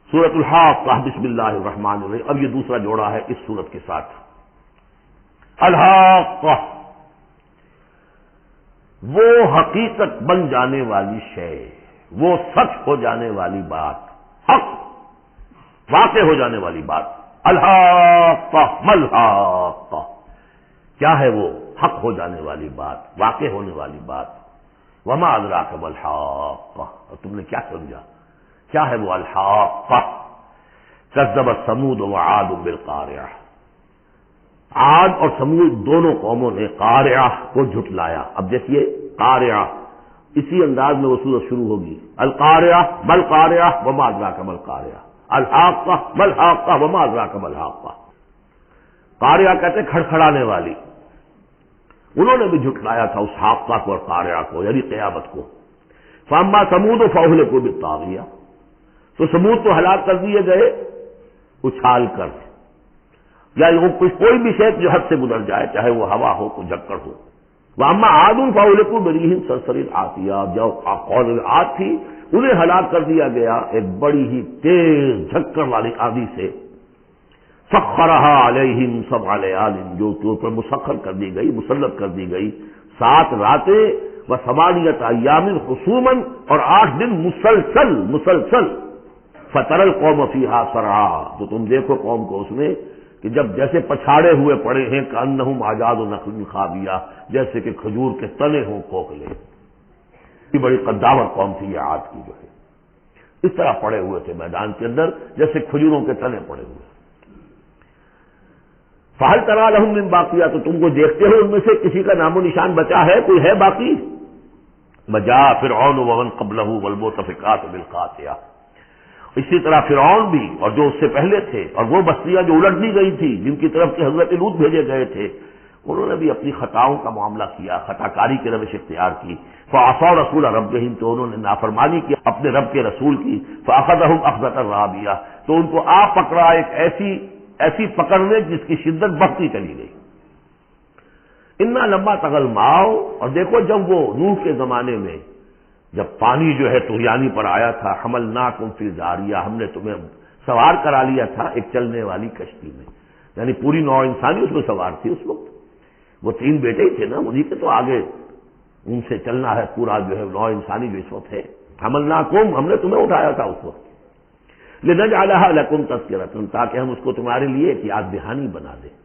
سورۃ الحاقہ بسم اللہ الرحمن الرحیم. اب یہ دوسرا جوڑا ہے اس سورت کے ساتھ. الحاقہ وہ حقیقت بن جانے والی شے، وہ سچ ہو جانے والی بات، حق واقع ہو جانے والی بات. الحاقہ ملحاقہ، کیا ہے وہ حق ہو جانے والی بات، واقع ہونے والی بات. وما ادراک ملحاقہ، اور تم نے کیا سمجھا کیا ہے وہ الحاقہ. کذبت ثمود وعاد بالقارعہ، عاد اور سمود دونوں قوموں نے قارعہ کو جھٹلایا. اب دیکھیے قارعہ، اسی انداز میں وہ سورت شروع ہوگی. القارعہ مل قارعہ وما ادراک مل قارعہ، الحاقہ مل حاقہ وما ادراک مل حاقہ. قارعہ کہتے کھڑکھڑانے والی، انہوں نے بھی جھٹلایا تھا اس حاقہ کو اور قارعہ کو، یعنی قیامت کو. فاما ثمود فاہلکوا بالطاغیہ، تو سمود تو ہلاک کر دیے گئے اچھال کر، یا کوئی بھی شے جو حد سے گزر جائے، چاہے وہ ہوا ہو کوئی جھکڑ ہو. واما عاد فاہلکوا بریح صرصر عاتیہ، جو قوم عاد تھی انہیں ہلاک کر دیا گیا ایک بڑی ہی تیز جھکڑ والی آندھی سے. سخرھا علیہم سبع لیال، جو کہ اوپر مسخر کر دی گئی، مسلط کر دی گئی 7 راتیں وثمانیۃ ایام خصوما، اور 8 دن مسلسل. فتر القوم فیہا صرعا، تو تم دیکھو قوم کو اس میں کہ جب جیسے پچھاڑے ہوئے پڑے ہیں، کأنہم اعجاز نخل خاویہ، جیسے کہ کھجور کے تنے ہوں کھوکھلے. یہ بڑی قداور قوم تھی یہ عاد کی، جو ہے اس طرح پڑے ہوئے تھے میدان کے اندر جیسے کھجوروں کے تنے پڑے ہوئے. فہل تری لہم من باقیہ، تو تم کو دیکھتے ہو ان میں سے کسی کا نام و نشان بچا ہے، کوئی ہے باقی؟ وجاء فرعون ومن قبلہ والمؤتفکات بالخاطئہ، اسی طرح فرعون بھی اور جو اس سے پہلے تھے، اور وہ بستیاں جو الٹ دی گئی تھی جن کی طرف سے حضرت لوط بھیجے گئے تھے، انہوں نے بھی اپنی خطاؤں کا معاملہ کیا، خطا کاری کی روش اختیار کی. فعصوا رسول ربہم، تو انہوں نے نافرمانی کی اپنے رب کے رسول کی. فاخذہم اخذۃ رابیہ، تو ان کو آ پکڑا ایک ایسی پکڑ میں جس کی شدت بڑھتی چلی گئی. انا لما طغى الماء، اور دیکھو جب وہ نوح کے زمانے میں جب پانی جو ہے طغیانی پر آیا تھا، حملناکم فی الجاریہ، ہم نے تمہیں سوار کرا لیا تھا ایک چلنے والی کشتی میں، یعنی پوری نوع انسانی اس میں سوار تھی اس وقت. وہ 3 بیٹے ہی تھے نا، انہی کے تو آگے ان سے چلنا ہے پورا جو ہے نوع انسانی جو اس وقت ہے. حملناکم، ہم نے تمہیں اٹھایا تھا اس وقت. لنجعلها لکم تذکرۃ، تاکہ ہم اس کو تمہارے لیے ایک یاد دہانی بنا دیں.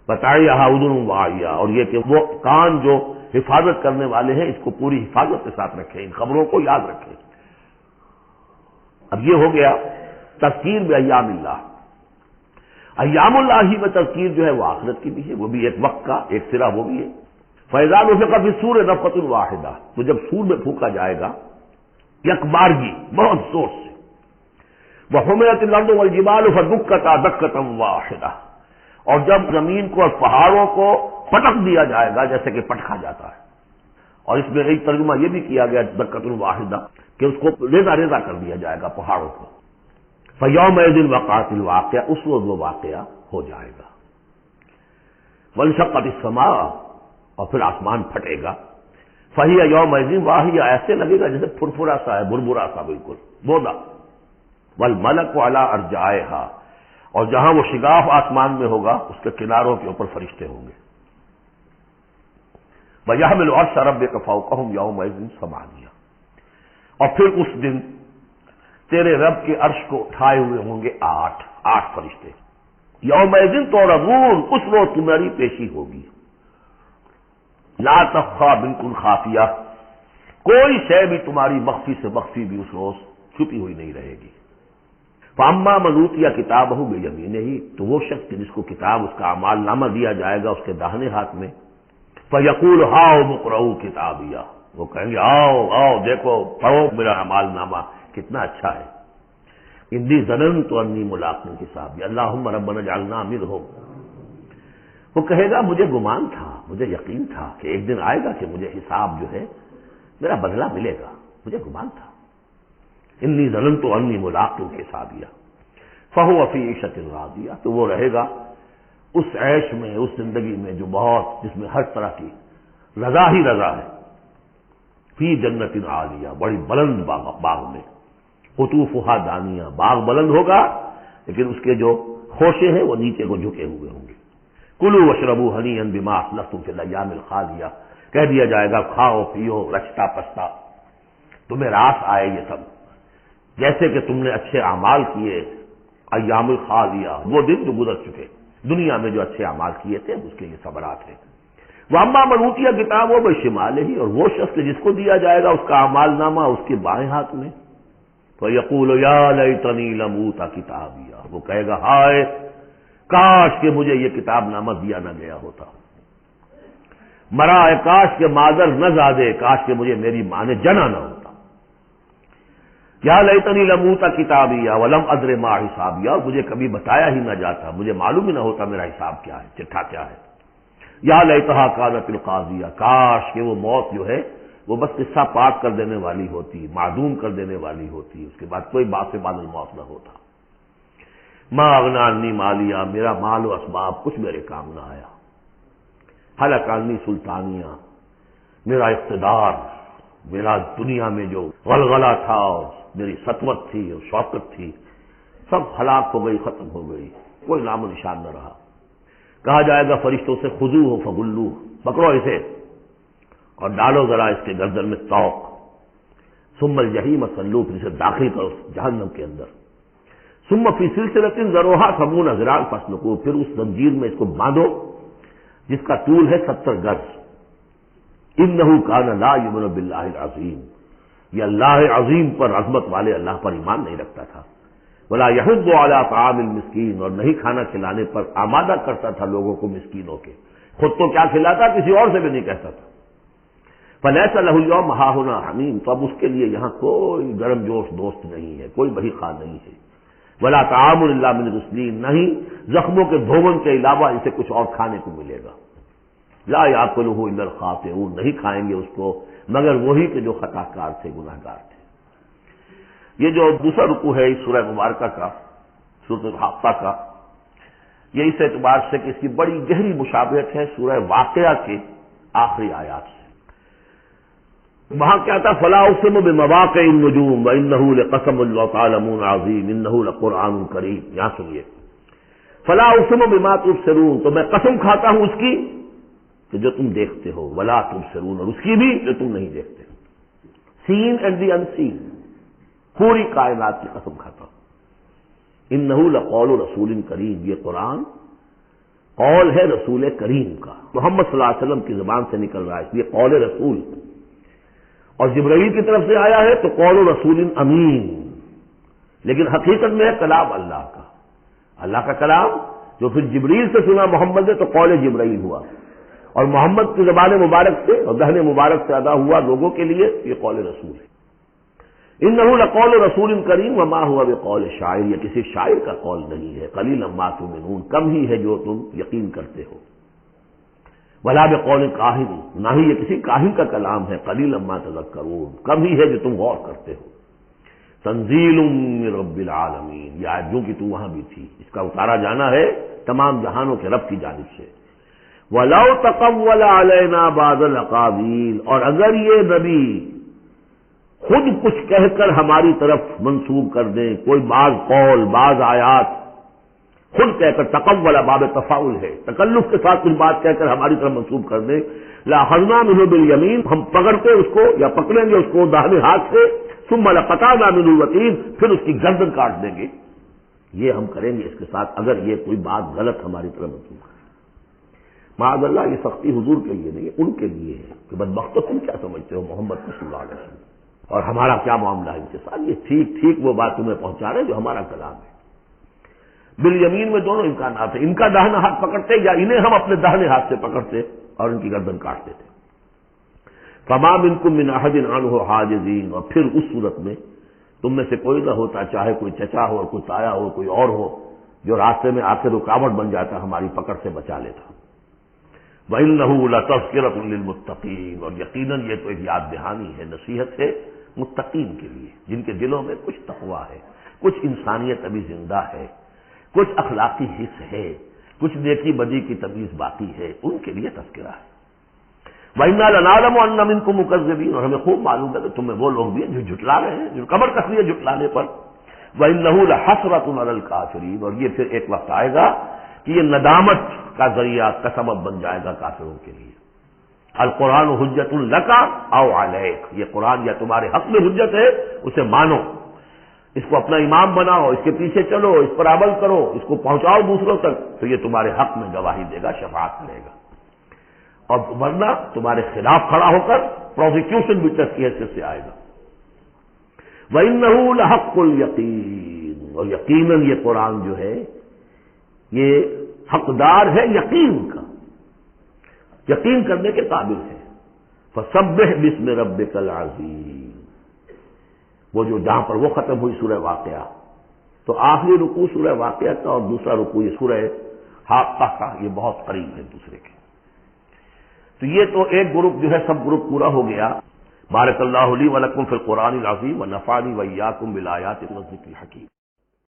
بتائیہا اذن واعیہ، اور یہ کہ وہ کان جو حفاظت کرنے والے ہیں اس کو پوری حفاظت کے ساتھ رکھیں، ان خبروں کو یاد رکھیں. اب یہ ہو گیا تذکیر بایام اللہ. ایام اللہ ہی میں تذکیر جو ہے وہ آخرت کی بھی ہے، وہ بھی ایک وقت کا ایک سرا وہ بھی ہے. فاذا نفخ فی الصور نفخۃ واحدہ، تو جب سور میں پھونکا جائے گا یک بارگی بہت زور سے. وحملت الارض والجبال فدکتا دکۃ واحدہ، اور جب زمین کو اور پہاڑوں کو پٹک دیا جائے گا جیسے کہ پٹکا جاتا ہے. اور اس میں ایک ترجمہ یہ بھی کیا گیا دکۃ واحدہ کہ اس کو ریزہ ریزہ کر دیا جائے گا پہاڑوں کو. فیومئذ وقعت الواقعہ، اس وقت وہ واقعہ ہو جائے گا. وانشقت السماء، اور پھر آسمان پھٹے گا. فہی یومئذ واہیہ، ایسے لگے گا جیسے پھرپھرا سا ہے، بربرا سا بالکل بودا. والملک علی ارجائہا، اور جہاں وہ شگاف آسمان میں ہوگا اس کے کناروں کے اوپر فرشتے ہوں گے. وَيَحْمِلُ عَرْشَ رَبِّكَ فَوْقَهُمْ يَوْمَئِذٍ ثَمَانِیَةٌ، اور پھر اس دن تیرے رب کے عرش کو اٹھائے ہوئے ہوں گے 8 فرشتے. یومئذ تعرضون، اس روز تمہاری پیشی ہوگی. لا تخفی بالکل خافیہ، کوئی شے بھی تمہاری مخفی سے مخفی بھی اس روز چھپی ہوئی نہیں رہے گی. فاما من اوتی کتابہ بیمینہ، تو وہ شخص جس کو کتاب اس کا اعمال نامہ دیا جائے گا اس کے داہنے ہاتھ میں. فیقول ہاؤم اقرؤوا کتابیہ، وہ کہیں گے آؤ دیکھو پڑھو میرا اعمال نامہ کتنا اچھا ہے. انی ظننت انی ملاق حسابی اللہم ربنا اجعلنا منہم. وہ کہے گا مجھے گمان تھا، مجھے یقین تھا کہ ایک دن آئے گا کہ مجھے حساب جو ہے میرا بدلہ ملے گا، مجھے گمان تھا. انی ظننت انی ملاق حسابیہ فہو فی عیشۃ راضیہ، تو وہ رہے گا اس عیش میں، اس زندگی میں جو بہت، جس میں ہر طرح کی رضا ہی رضا ہے. فی جنت عالیہ، بڑی بلند باغ میں. قطوفها دانیہ، باغ بلند ہوگا لیکن اس کے جو خوشے ہیں وہ نیچے کو جھکے ہوئے ہوں گے۔ کلوا واشربوا ہنیئا بما اسلفتم فی الایام الخالیہ، کہہ دیا جائے گا کھاؤ پیو رچتا پچتا، تمہیں راس آئے یہ سب، جیسے کہ تم نے اچھے اعمال کیے ایام الخالیہ، وہ دن جو گزر چکے، دنیا میں جو اچھے اعمال کیے تھے اس کے یہ ثمرات ہیں۔ واما من اوتی کتابہ بشمالہ، اور وہ شخص جس کو دیا جائے گا اس کا اعمال نامہ اس کے بائیں ہاتھ میں، فیقول یا لیتنی لم اوت کتابیہ، وہ کہے گا ہائے کاش کہ مجھے یہ کتاب نامہ دیا نہ گیا ہوتا، مرا ہے کاش کہ مادر نہ زادے، کاش کہ مجھے میری ماں نے جنا نہ ہوتا، یا لیتنی لم اوت کتابیہ ولم ادر ما حسابیہ، مجھے کبھی بتایا ہی نہ جاتا، مجھے معلوم ہی نہ ہوتا میرا حساب کیا ہے، چٹھا کیا ہے، یا لیتہا کانت القاضیہ، کاش کہ وہ موت جو ہے وہ بس قصہ پاک کر دینے والی ہوتی، معدوم کر دینے والی ہوتی، اس کے بعد کوئی باعث بعد الموت نہ ہوتا۔ ما اغنی عنی مالیہ، میرا مال و اسباب کچھ میرے کام نہ آیا، ہلک عنی سلطانیہ، میرا اقتدار، میرا دنیا میں جو غلغلہ تھا اور میری سطوت تھی اور شوکت تھی سب ہلاک ہو گئی، ختم ہو گئی، کوئی نام و نشان نہ رہا۔ کہا جائے گا فرشتوں سے خذوہ فغلوہ، پکڑو اسے اور ڈالو ذرا اس کے گردن میں توق، ثم الجحیم صلوہ، پھر اسے داخل کرو جہنم کے اندر، ثم فی سلسلۃ ذرعها 70 ذراعا فاسلکوہ، پھر اس زنجیر میں اس کو باندھو جس کا طول ہے 70 گز، انہ کان لا یؤمن باللہ العظیم، یہ اللہ عظیم پر، عظمت والے اللہ پر ایمان نہیں رکھتا تھا، ولا یحض علی طعام المسکین، اور نہیں کھانا کھلانے پر آمادہ کرتا تھا لوگوں کو مسکینوں کے، خود تو کیا کھلاتا کسی اور سے بھی نہیں کہتا تھا۔ فلیس لہ اليوم ہاہنا حمیم، تو اب اس کے لیے یہاں کوئی گرم جوش دوست نہیں ہے، کوئی بہی خواہ نہیں ہے، ولا طعام الا من غسلین، نہیں زخموں کے دھون کے علاوہ اسے کچھ اور کھانے کو ملے گا، لا یاکلہ الا الخاطئون، نہیں کھائیں گے اس کو مگر وہی کہ جو خطا کار تھے، گناہ گار تھے۔ یہ جو دوسرا رکوع ہے اس سورہ مبارکہ کا، سورۃ الحاقہ کا، یہ اس اعتبار سے کہ اس کی بڑی گہری مشابہت ہے سورہ واقعہ کے آخری آیات سے۔ وہاں کیا تھا، فلا اقسم بمواقع النجوم وانہ لقسم لو تعلمون عظیم انہ لقرآن کریم، یہاں سنیے، فلا اقسم بما تبصرون، تو میں قسم کھاتا ہوں اس کی کہ جو تم دیکھتے ہو، ولا تبصرون، اور اس کی بھی جو تم نہیں دیکھتے، سین اینڈ دی ان سین، پوری کائنات کی قسم کھاتا ہوں۔ انہ لقول رسول کریم، یہ قرآن قول ہے رسول کریم کا، محمد صلی اللہ علیہ وسلم کی زبان سے نکل رہا ہے، اس لیے قول رسول، اور جبرائیل کی طرف سے آیا ہے تو قول رسول امین، لیکن حقیقت میں ہے کلام اللہ کا، اللہ کا کلام جو پھر جبریل سے سنا محمد نے تو قول جبرائیل ہوا، اور محمد کی زبان مبارک سے اور دہن مبارک سے ادا ہوا لوگوں کے لیے، یہ قول رسول ہے۔ انہ لقول رسول کریم وما هو بقول شاعر، یہ کسی شاعر کا قول نہیں ہے، قلیلا ما تؤمنون، کم ہی ہے جو تم یقین کرتے ہو، ولا بقول کاہن، نہ ہی یہ کسی کاہن کا کلام ہے، قلیلا ما تذکرون، کم ہی ہے جو تم غور کرتے ہو۔ تنزیل من رب العالمین، یہ آیتوں کی تو وہاں بھی تھی، اس کا اتارا جانا ہے تمام جہانوں کے رب کی جانب سے۔ وَلَوْ تَقَوَّلَ عَلَيْنَا بَعْضَ الْأَقَاوِيلِ، اور اگر یہ نبی خود کچھ کہہ کر ہماری طرف منسوب کر دیں، کوئی بعض قول بعض آیات خود کہہ کر، تقول باب تفاعل ہے، تکلف کے ساتھ کچھ بات کہہ کر ہماری طرف منسوب کر دیں، لَأَخَذْنَا مِنْهُ بِالْيَمِينِ، ہم پکڑتے اس کو یا پکڑیں گے اس کو داہنے ہاتھ سے، ثُمَّ لَقَطَعْنَا مِنْهُ الْوَتِينَ، پھر اس کی گردن کاٹ دیں گے، یہ ہم کریں گے اس کے ساتھ اگر یہ کوئی بات غلط ہماری طرف منسوب کرے۔ معاذ اللہ، یہ سختی حضور کے لیے نہیں ہے، ان کے لیے ہے کہ بدبختو تم کیا سمجھتے ہو محمد صلی اللہ علیہ وسلم، اور ہمارا کیا معاملہ ہے ان کے ساتھ، یہ ٹھیک ٹھیک وہ بات تمہیں پہنچا رہے جو ہمارا کلام ہے۔ بالیمین میں دونوں امکانات ہیں، ان کا داہنا ہاتھ پکڑتے یا انہیں ہم اپنے داہنے ہاتھ سے پکڑتے اور ان کی گردن کاٹ دیتے۔ فما منکم من احد عنہ حاجزین، اور پھر اس صورت میں تم میں سے کوئی نہ ہوتا، چاہے کوئی چچا ہو اور کوئی تایا ہو کوئی اور ہو، جو راستے میں آ کے رکاوٹ بن جاتا ہماری پکڑ سے بچا لیتا۔ وَإِنَّهُ لَتَذْكِرَةٌ لِّلْمُتَّقِينَ، اور یقیناً یہ تو ایک یاد دہانی ہے، نصیحت ہے متقین کے لیے، جن کے دلوں میں کچھ تقویٰ ہے، کچھ انسانیت ابھی زندہ ہے، کچھ اخلاقی حص ہے، کچھ نیکی بدی کی تمیز باقی ہے، ان کے لیے تذکرہ ہے۔ وَإِنَّا لَنَعْلَمُ أَنَّ مِنكُم مُكَذِّبِينَ، اور ہمیں خوب معلوم ہے کہ تم میں وہ لوگ بھی ہیں جو جھٹلا رہے ہیں، جو کمر کس لیے جھٹلانے پر۔ وَإِنَّهُ لَحَسْرَةٌ عَلَى الْكَافِرِينَ، اور یہ پھر ایک وقت آئے گا کہ یہ ندامت کا ذریعہ کا سبب بن جائے گا کافروں کے لیے۔ القرآن حجت لک او علیک، یہ قرآن یا تمہارے حق میں حجت ہے، اسے مانو، اس کو اپنا امام بناؤ، اس کے پیچھے چلو، اس پر عمل کرو، اس کو پہنچاؤ دوسروں تک، تو یہ تمہارے حق میں گواہی دے گا، شفاعت کرے گا، اور ورنہ تمہارے خلاف کھڑا ہو کر پروزیکیوشن وٹنس کی حیثیت سے آئے گا۔ وَإِنَّهُ لَحَقُّ الْيَقِينِ، اور یقیناً یہ قرآن جو ہے یہ حقدار ہے یقین کا، یقین کرنے کے قابل ہے۔ فَسَبِّحْ بِاسْمِ رَبِّكَ الْعَظِيمِ، وہ جو جہاں پر وہ ختم ہوئی سورہ واقعہ، تو آخری رکوع سورہ واقعہ کا اور دوسرا رکوع یہ سورہ حاقہ کا، یہ بہت قریب ہے دوسرے کے۔ تو یہ تو ایک گروپ جو ہے سب گروپ پورا ہو گیا۔ بارک اللہ لی ولکم فی القرآن العظیم ونفعنی وإیاکم بالآیات والذکر الحکیم۔